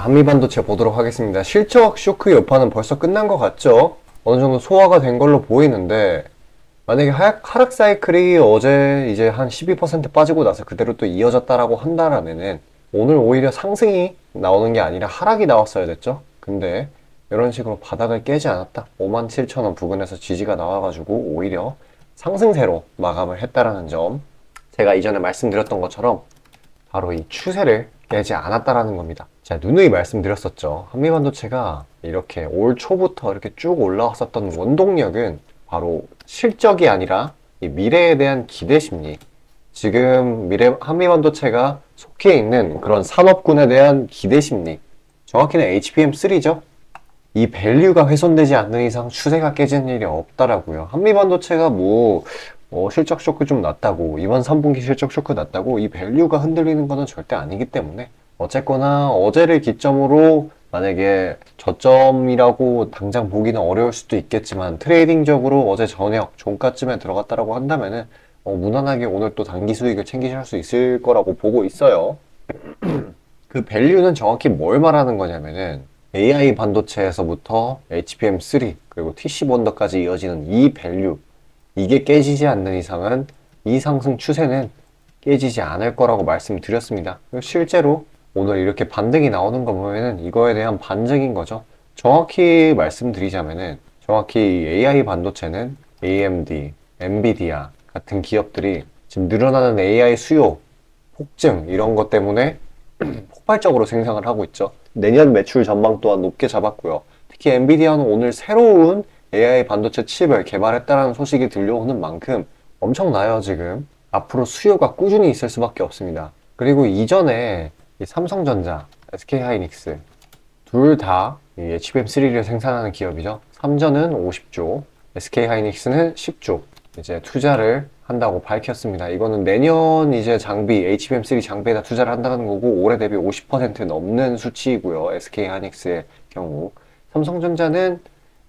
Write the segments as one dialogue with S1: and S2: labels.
S1: 한미반도체 보도록 하겠습니다. 실적 쇼크 여파는 벌써 끝난 것 같죠? 어느 정도 소화가 된 걸로 보이는데, 만약에 하락 사이클이 어제 이제 한 12% 빠지고 나서 그대로 또 이어졌다라고 한다라면은 오늘 오히려 상승이 나오는 게 아니라 하락이 나왔어야 됐죠? 근데 이런 식으로 바닥을 깨지 않았다. 57,000원 부근에서 지지가 나와가지고 오히려 상승세로 마감을 했다라는 점. 제가 이전에 말씀드렸던 것처럼 바로 이 추세를 깨지 않았다라는 겁니다. 제가 누누이 말씀드렸었죠. 한미반도체가 이렇게 올 초부터 이렇게 쭉 올라왔었던 원동력은 바로 실적이 아니라 이 미래에 대한 기대 심리. 지금 한미반도체가 속해 있는 그런 산업군에 대한 기대 심리. 정확히는 HBM3죠. 이 밸류가 훼손되지 않는 이상 추세가 깨지는 일이 없다라고요. 한미반도체가 실적 쇼크 좀 났다고, 이번 3분기 실적 쇼크 났다고 이 밸류가 흔들리는 것은 절대 아니기 때문에 어쨌거나 어제를 기점으로 만약에 저점이라고 당장 보기는 어려울 수도 있겠지만 트레이딩적으로 어제 저녁 종가쯤에 들어갔다라고 한다면은 무난하게 오늘 또 단기 수익을 챙기실 수 있을 거라고 보고 있어요. 그 밸류는 정확히 뭘 말하는 거냐면은 AI 반도체에서부터 HBM3 그리고 TC본더까지 이어지는 이 밸류, 이게 깨지지 않는 이상은 이 상승 추세는 깨지지 않을 거라고 말씀드렸습니다. 실제로 오늘 이렇게 반등이 나오는 거 보면은 이거에 대한 반증인 거죠. 정확히 말씀드리자면은 정확히 AI 반도체는 AMD, 엔비디아 같은 기업들이 지금 늘어나는 AI 수요, 폭증 이런 것 때문에 폭발적으로 생산을 하고 있죠. 내년 매출 전망 또한 높게 잡았고요. 특히 엔비디아는 오늘 새로운 AI 반도체 칩을 개발했다는 소식이 들려오는 만큼 엄청나요. 지금 앞으로 수요가 꾸준히 있을 수밖에 없습니다. 그리고 이전에 삼성전자, SK하이닉스 둘 다 HBM3를 생산하는 기업이죠. 삼전은 50조, SK하이닉스는 10조 이제 투자를 한다고 밝혔습니다. 이거는 내년 이제 장비, HBM3 장비에다 투자를 한다는 거고 올해 대비 50% 넘는 수치이고요. SK하이닉스의 경우. 삼성전자는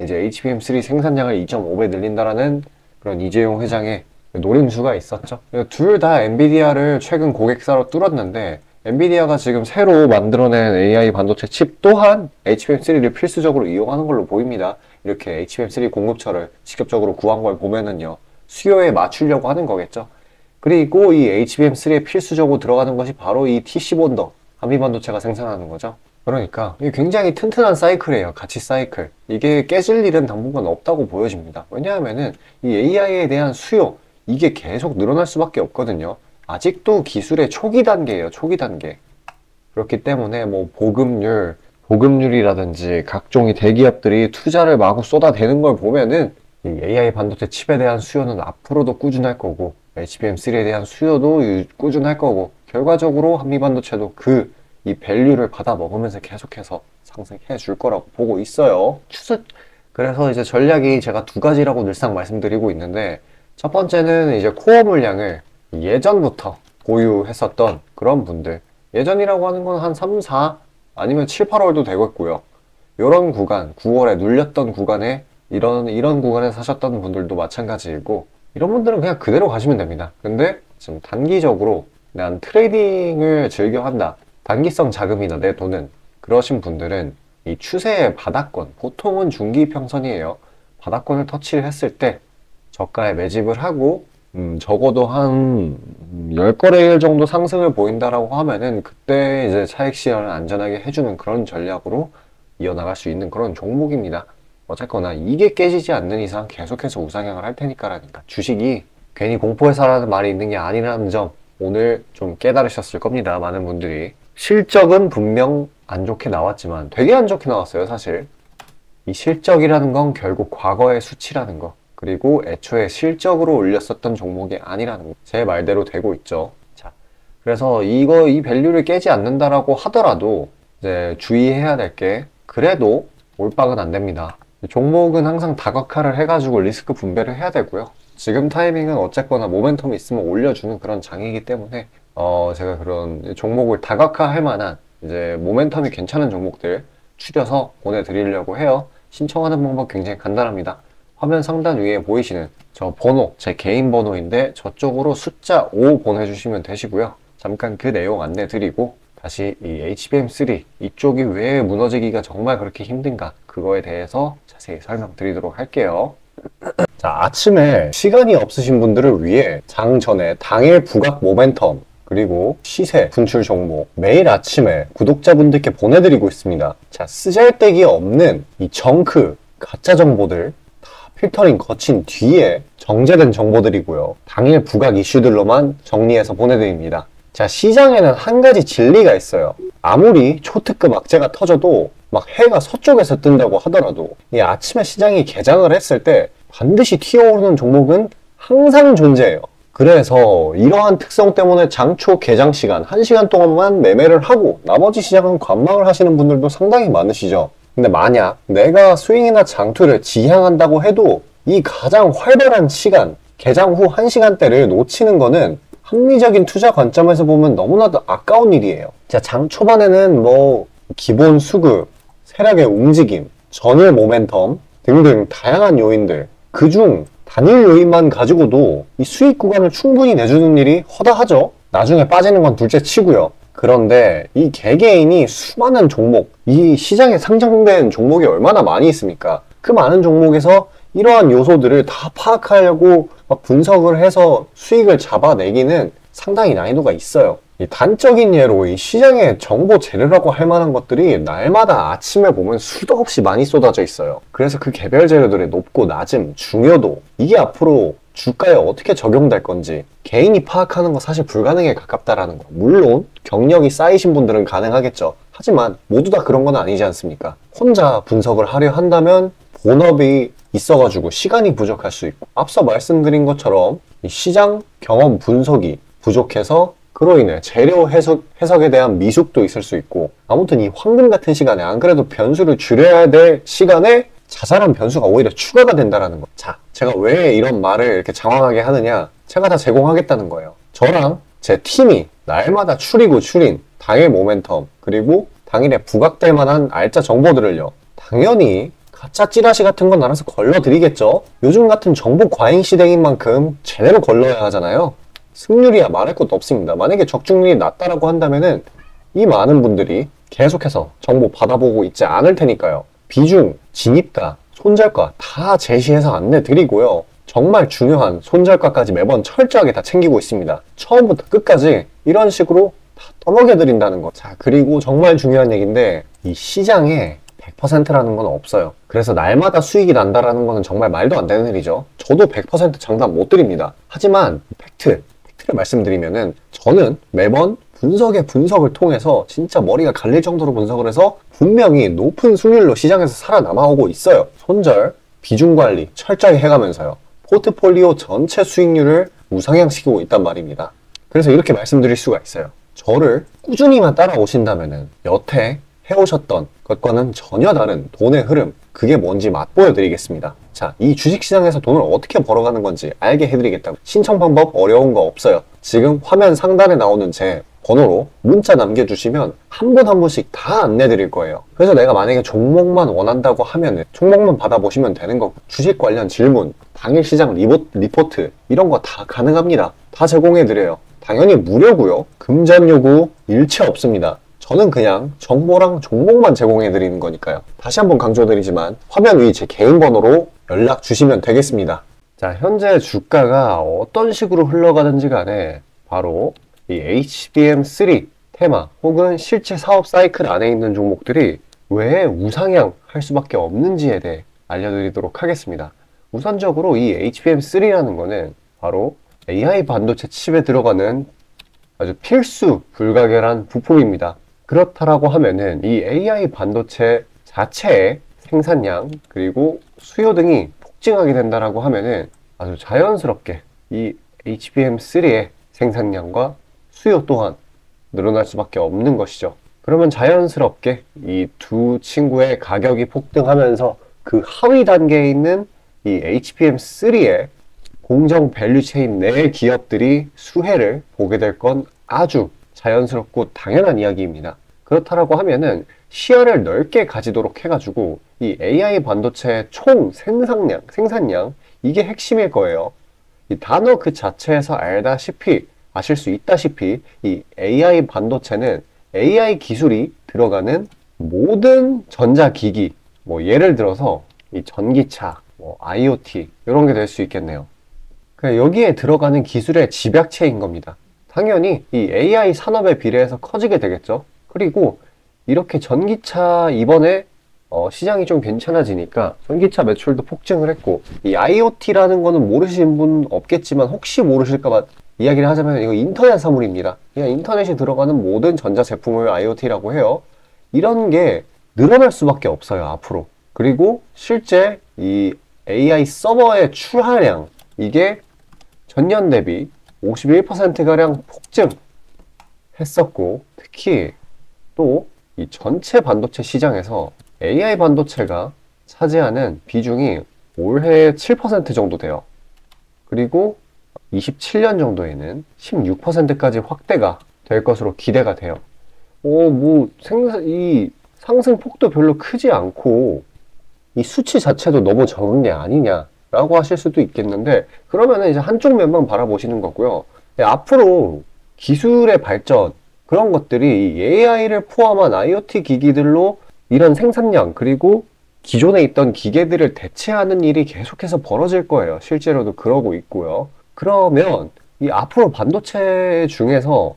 S1: 이제 HBM3 생산량을 2.5배 늘린다라는 그런 이재용 회장의 노림수가 있었죠. 둘 다 엔비디아를 최근 고객사로 뚫었는데 엔비디아가 지금 새로 만들어낸 AI 반도체 칩 또한 HBM3를 필수적으로 이용하는 걸로 보입니다. 이렇게 HBM3 공급처를 직접적으로 구한 걸 보면은요. 수요에 맞추려고 하는 거겠죠. 그리고 이 HBM3에 필수적으로 들어가는 것이 바로 이 TC본더, 한미반도체가 생산하는 거죠. 그러니까 이게 굉장히 튼튼한 사이클이에요. 가치 사이클. 이게 깨질 일은 당분간 없다고 보여집니다. 왜냐하면은 이 AI에 대한 수요, 이게 계속 늘어날 수밖에 없거든요. 아직도 기술의 초기 단계예요. 초기 단계. 그렇기 때문에 보급률이라든지 각종의 대기업들이 투자를 마구 쏟아대는 걸 보면은 이 AI 반도체 칩에 대한 수요는 앞으로도 꾸준할 거고 HBM3에 대한 수요도 꾸준할 거고 결과적으로 한미반도체도 이 밸류를 받아 먹으면서 계속해서 상승해 줄 거라고 보고 있어요. 그래서 이제 전략이 제가 두 가지라고 늘상 말씀드리고 있는데 첫 번째는 이제 코어 물량을 예전부터 보유했었던 그런 분들, 예전이라고 하는 건 한 3, 4 아니면 7, 8월도 되겠고요. 이런 구간, 9월에 눌렸던 구간에 이런 구간에 사셨던 분들도 마찬가지이고 이런 분들은 그냥 그대로 가시면 됩니다. 근데 지금 단기적으로 난 트레이딩을 즐겨 한다. 단기성 자금이나 내 돈은 그러신 분들은 이 추세의 바닥권, 보통은 중기 평선이에요. 바닥권을 터치를 했을 때 저가에 매집을 하고 적어도 한 10거래일 정도 상승을 보인다라고 하면은 그때 이제 차익 실현을 안전하게 해주는 그런 전략으로 이어나갈 수 있는 그런 종목입니다. 어쨌거나 이게 깨지지 않는 이상 계속해서 우상향을 할 테니까라니까. 주식이 괜히 공포회사라는 말이 있는 게 아니라는 점 오늘 좀 깨달으셨을 겁니다. 많은 분들이. 실적은 분명 안 좋게 나왔지만 되게 안 좋게 나왔어요. 사실 이 실적이라는 건 결국 과거의 수치라는 거, 그리고 애초에 실적으로 올렸었던 종목이 아니라는 거, 제 말대로 되고 있죠. 자, 그래서 이 밸류를 깨지 않는다라고 하더라도 이제 주의해야 될 게 그래도 몰빵은 안 됩니다. 종목은 항상 다각화를 해가지고 리스크 분배를 해야 되고요. 지금 타이밍은 어쨌거나 모멘텀이 있으면 올려주는 그런 장이기 때문에 제가 그런 종목을 다각화할 만한 이제 모멘텀이 괜찮은 종목들 추려서 보내드리려고 해요. 신청하는 방법 굉장히 간단합니다. 화면 상단 위에 보이시는 저 번호, 제 개인 번호인데 저쪽으로 숫자 5 보내주시면 되시고요. 잠깐 그 내용 안내 드리고 다시 이 HBM3 이쪽이 왜 무너지기가 정말 그렇게 힘든가 그거에 대해서 자세히 설명드리도록 할게요. 자, 아침에 시간이 없으신 분들을 위해 장 전에 당일 부각 모멘텀 그리고 시세 분출 종목 매일 아침에 구독자분들께 보내드리고 있습니다. 자, 쓰잘데기 없는 이 정크 가짜 정보들 다 필터링 거친 뒤에 정제된 정보들이고요. 당일 부각 이슈들로만 정리해서 보내드립니다. 자, 시장에는 한 가지 진리가 있어요. 아무리 초특급 악재가 터져도 막 해가 서쪽에서 뜬다고 하더라도 이 아침에 시장이 개장을 했을 때 반드시 튀어오르는 종목은 항상 존재해요. 그래서 이러한 특성 때문에 장초 개장 시간 1시간 동안만 매매를 하고 나머지 시장은 관망을 하시는 분들도 상당히 많으시죠. 근데 만약 내가 스윙이나 장투를 지향한다고 해도 이 가장 활발한 시간, 개장 후 1시간대를 놓치는 거는 합리적인 투자 관점에서 보면 너무나도 아까운 일이에요. 자, 장 초반에는 뭐 기본 수급, 세력의 움직임, 전일 모멘텀 등등 다양한 요인들, 그중 단일 요인만 가지고도 이 수익 구간을 충분히 내주는 일이 허다하죠. 나중에 빠지는 건 둘째 치고요. 그런데 이 개개인이 수많은 종목, 이 시장에 상장된 종목이 얼마나 많이 있습니까? 그 많은 종목에서 이러한 요소들을 다 파악하려고 막 분석을 해서 수익을 잡아내기는 상당히 난이도가 있어요. 이 단적인 예로 이 시장의 정보 재료라고 할 만한 것들이 날마다 아침에 보면 수도 없이 많이 쏟아져 있어요. 그래서 그 개별 재료들의 높고 낮음, 중요도 이게 앞으로 주가에 어떻게 적용될 건지 개인이 파악하는 거 사실 불가능에 가깝다라는 거. 물론 경력이 쌓이신 분들은 가능하겠죠. 하지만 모두 다 그런 건 아니지 않습니까? 혼자 분석을 하려 한다면 본업이 있어가지고 시간이 부족할 수 있고 앞서 말씀드린 것처럼 이 시장 경험 분석이 부족해서 그로 인해 재료 해석에 대한 미숙도 있을 수 있고 아무튼 이 황금 같은 시간에 안 그래도 변수를 줄여야 될 시간에 자잘한 변수가 오히려 추가가 된다는 거. 자, 제가 왜 이런 말을 이렇게 장황하게 하느냐? 제가 다 제공하겠다는 거예요. 저랑 제 팀이 날마다 추리고 추린 당일 모멘텀 그리고 당일에 부각될 만한 알짜 정보들을요. 당연히 가짜 찌라시 같은 건 알아서 걸러드리겠죠. 요즘 같은 정보 과잉 시대인 만큼 제대로 걸러야 하잖아요. 승률이야 말할 것도 없습니다. 만약에 적중률이 낮다라고 한다면은 이 많은 분들이 계속해서 정보 받아보고 있지 않을 테니까요. 비중, 진입가, 손절가 다 제시해서 안내드리고요. 정말 중요한 손절가까지 매번 철저하게 다 챙기고 있습니다. 처음부터 끝까지 이런 식으로 다 떠먹여드린다는 거. 자, 그리고 정말 중요한 얘기인데 이 시장에 100%라는 건 없어요. 그래서 날마다 수익이 난다라는 거는 정말 말도 안 되는 일이죠. 저도 100% 장담 못 드립니다. 하지만 팩트를 말씀드리면은 저는 매번 분석을 통해서 진짜 머리가 갈릴 정도로 분석을 해서 분명히 높은 수익률로 시장에서 살아남아오고 있어요. 손절, 비중 관리 철저히 해가면서요. 포트폴리오 전체 수익률을 우상향시키고 있단 말입니다. 그래서 이렇게 말씀드릴 수가 있어요. 저를 꾸준히만 따라오신다면은 여태 해오셨던 것과는 전혀 다른 돈의 흐름, 그게 뭔지 맛보여 드리겠습니다. 자, 이 주식시장에서 돈을 어떻게 벌어가는 건지 알게 해드리겠다고. 신청 방법 어려운 거 없어요. 지금 화면 상단에 나오는 제 번호로 문자 남겨주시면 한 분 한 분씩 다 안내드릴 거예요. 그래서 내가 만약에 종목만 원한다고 하면 종목만 받아보시면 되는 거고 주식 관련 질문, 당일 시장 리포트 이런 거 다 가능합니다. 다 제공해드려요. 당연히 무료고요. 금전 요구 일체 없습니다. 저는 그냥 정보랑 종목만 제공해드리는 거니까요. 다시 한번 강조드리지만 화면 위 제 개인 번호로 연락 주시면 되겠습니다. 자, 현재 주가가 어떤 식으로 흘러가는지 간에 바로 이 HBM3 테마 혹은 실제 사업 사이클 안에 있는 종목들이 왜 우상향 할 수밖에 없는지에 대해 알려드리도록 하겠습니다. 우선적으로 이 HBM3라는 거는 바로 AI 반도체 칩에 들어가는 아주 필수 불가결한 부품입니다. 그렇다라고 하면은 이 AI 반도체 자체의 생산량 그리고 수요 등이 폭증하게 된다라고 하면은 아주 자연스럽게 이 HBM3의 생산량과 수요 또한 늘어날 수밖에 없는 것이죠. 그러면 자연스럽게 이 두 친구의 가격이 폭등하면서 그 하위 단계에 있는 이 HBM3의 공정 밸류 체인 내 기업들이 수혜를 보게 될 건 아주 자연스럽고 당연한 이야기입니다. 그렇다라고 하면은 시야를 넓게 가지도록 해가지고 이 AI 반도체의 총 생산량 이게 핵심일 거예요. 이 단어 그 자체에서 아실 수 있다시피 이 AI 반도체는 AI 기술이 들어가는 모든 전자기기, 뭐 예를 들어서 이 전기차, 뭐 IoT 이런 게 될 수 있겠네요. 그러니까 여기에 들어가는 기술의 집약체인 겁니다. 당연히 이 AI 산업에 비례해서 커지게 되겠죠. 그리고 이렇게 전기차 이번에 시장이 좀 괜찮아지니까 전기차 매출도 폭증을 했고, 이 IoT라는 거는 모르시는 분 없겠지만 혹시 모르실까봐 이야기를 하자면 이거 인터넷 사물입니다. 그냥 인터넷에 들어가는 모든 전자제품을 IoT라고 해요. 이런 게 늘어날 수밖에 없어요, 앞으로. 그리고 실제 이 AI 서버의 출하량, 이게 전년 대비 51%가량 폭증했었고, 특히 또 이 전체 반도체 시장에서 AI 반도체가 차지하는 비중이 올해 7% 정도 돼요. 그리고 27년 정도에는 16%까지 확대가 될 것으로 기대가 돼요. 이 상승폭도 별로 크지 않고 이 수치 자체도 너무 적은 게 아니냐라고 하실 수도 있겠는데, 그러면은 이제 한쪽 면만 바라보시는 거고요. 앞으로 기술의 발전, 그런 것들이 AI를 포함한 IoT 기기들로 이런 생산량, 그리고 기존에 있던 기계들을 대체하는 일이 계속해서 벌어질 거예요. 실제로도 그러고 있고요. 그러면 이 앞으로 반도체 중에서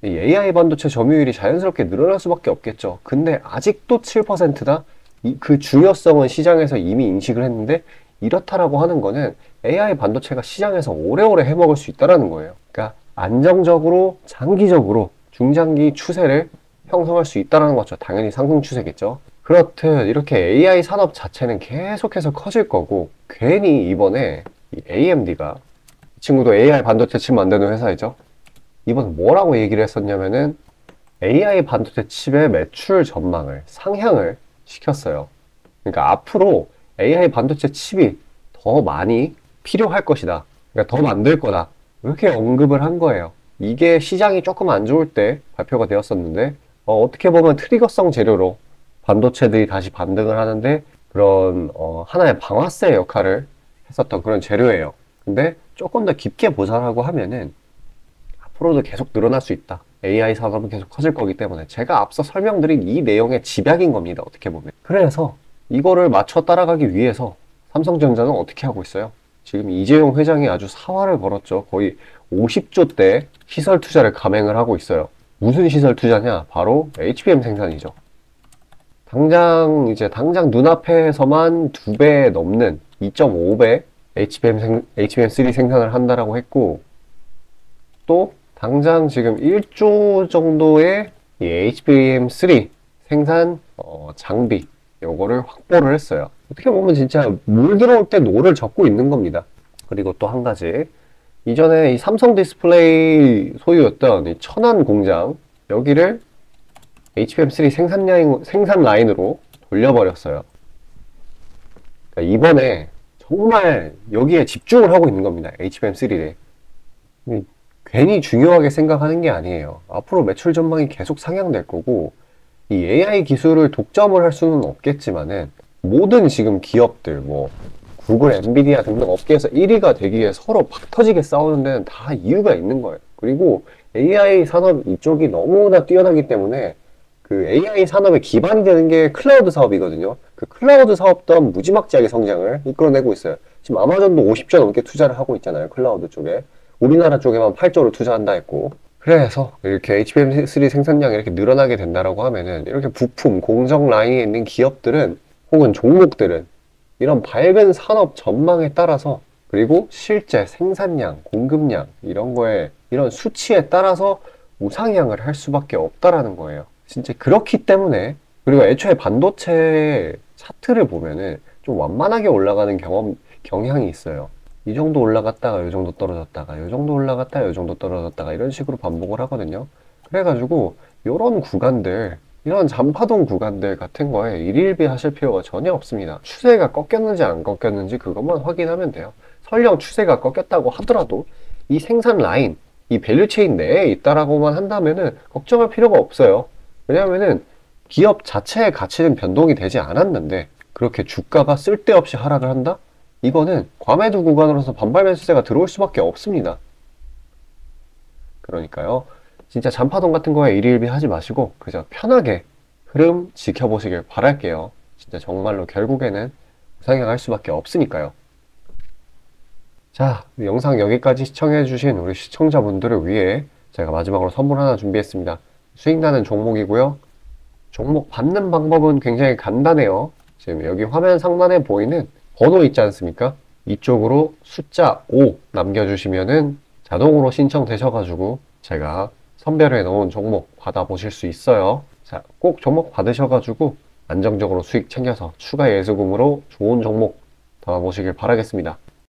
S1: 이 AI 반도체 점유율이 자연스럽게 늘어날 수밖에 없겠죠. 근데 아직도 7%다? 그 중요성은 시장에서 이미 인식을 했는데, 이렇다라고 하는 거는 AI 반도체가 시장에서 오래오래 해먹을 수 있다는 거예요. 그러니까 안정적으로 장기적으로 중장기 추세를 형성할 수 있다는 거죠. 당연히 상승 추세겠죠. 그렇듯 이렇게 AI 산업 자체는 계속해서 커질 거고, 괜히 이번에 이 AMD가, 이 친구도 AI 반도체 칩 만드는 회사이죠. 이번 뭐라고 얘기를 했었냐면은 AI 반도체 칩의 매출 전망을 상향을 시켰어요. 그러니까 앞으로 AI 반도체 칩이 더 많이 필요할 것이다. 그러니까 더 만들 거다. 이렇게 언급을 한 거예요. 이게 시장이 조금 안 좋을 때 발표가 되었었는데, 어떻게 보면 트리거성 재료로 반도체들이 다시 반등을 하는데 그런 하나의 방아쇠 역할을 했었던 그런 재료예요. 근데 조금 더 깊게 보자라고 하면은 앞으로도 계속 늘어날 수 있다. AI 산업은 계속 커질 거기 때문에 제가 앞서 설명드린 이 내용의 집약인 겁니다. 어떻게 보면. 그래서 이거를 맞춰 따라가기 위해서 삼성전자는 어떻게 하고 있어요? 지금 이재용 회장이 아주 사활을 걸었죠. 거의 50조대 시설 투자를 감행을 하고 있어요. 무슨 시설 투자냐? 바로 HBM 생산이죠. 당장 눈앞에서만 2배 넘는 2.5배 HBM3 생산을 한다라고 했고, 또 당장 지금 1조 정도의 이 HBM3 생산 장비, 요거를 확보를 했어요. 어떻게 보면 진짜 물 들어올 때 노를 젓고 있는 겁니다. 그리고 또 한 가지, 이전에 이 삼성 디스플레이 소유였던 이 천안 공장, 여기를 HBM3 생산 라인으로 돌려버렸어요. 그러니까 이번에 정말 여기에 집중을 하고 있는 겁니다. HBM3에. 괜히 중요하게 생각하는 게 아니에요. 앞으로 매출 전망이 계속 상향될 거고, 이 AI 기술을 독점을 할 수는 없겠지만은 모든 지금 기업들, 뭐 구글, 엔비디아 등등 업계에서 1위가 되기 위해 서로 박 터지게 싸우는 데는 다 이유가 있는 거예요. 그리고 AI 산업 이쪽이 너무나 뛰어나기 때문에 그 AI 산업의 기반이 되는 게 클라우드 사업이거든요. 그 클라우드 사업 또한 무지막지하게 성장을 이끌어내고 있어요. 지금 아마존도 50조 넘게 투자를 하고 있잖아요. 클라우드 쪽에. 우리나라 쪽에만 8조를 투자한다 했고. 그래서 이렇게 HBM3 생산량이 이렇게 늘어나게 된다라고 하면은 이렇게 부품, 공정 라인에 있는 기업들은 혹은 종목들은 이런 밝은 산업 전망에 따라서, 그리고 실제 생산량, 공급량 이런 거에, 이런 수치에 따라서 우상향을 할 수밖에 없다라는 거예요. 진짜 그렇기 때문에, 그리고 애초에 반도체 차트를 보면은 좀 완만하게 올라가는 경향이 있어요. 이 정도 올라갔다가 이 정도 떨어졌다가 이 정도 올라갔다가 이 정도 떨어졌다가 이런 식으로 반복을 하거든요. 그래가지고 이런 구간들, 이런 잔파동 구간들 같은 거에 일일비 하실 필요가 전혀 없습니다. 추세가 꺾였는지 안 꺾였는지 그것만 확인하면 돼요. 설령 추세가 꺾였다고 하더라도 이 생산 라인, 이 밸류체인 내에 있다라고만 한다면은 걱정할 필요가 없어요. 왜냐하면은 기업 자체의 가치는 변동이 되지 않았는데 그렇게 주가가 쓸데없이 하락을 한다? 이거는 과매도 구간으로서 반발 매수세가 들어올 수밖에 없습니다. 그러니까요, 진짜 잔파동 같은 거에 일희일비 하지 마시고 그저 편하게 흐름 지켜보시길 바랄게요. 진짜 정말로 결국에는 상향할 수밖에 없으니까요. 자, 영상 여기까지 시청해주신 우리 시청자분들을 위해 제가 마지막으로 선물 하나 준비했습니다. 수익나는 종목이고요. 종목 받는 방법은 굉장히 간단해요. 지금 여기 화면 상단에 보이는 번호 있지 않습니까? 이쪽으로 숫자 5 남겨주시면은 자동으로 신청되셔가지고 제가 선별해 놓은 종목 받아보실 수 있어요. 자, 꼭 종목 받으셔가지고 안정적으로 수익 챙겨서 추가 예수금으로 좋은 종목 담아보시길 바라겠습니다.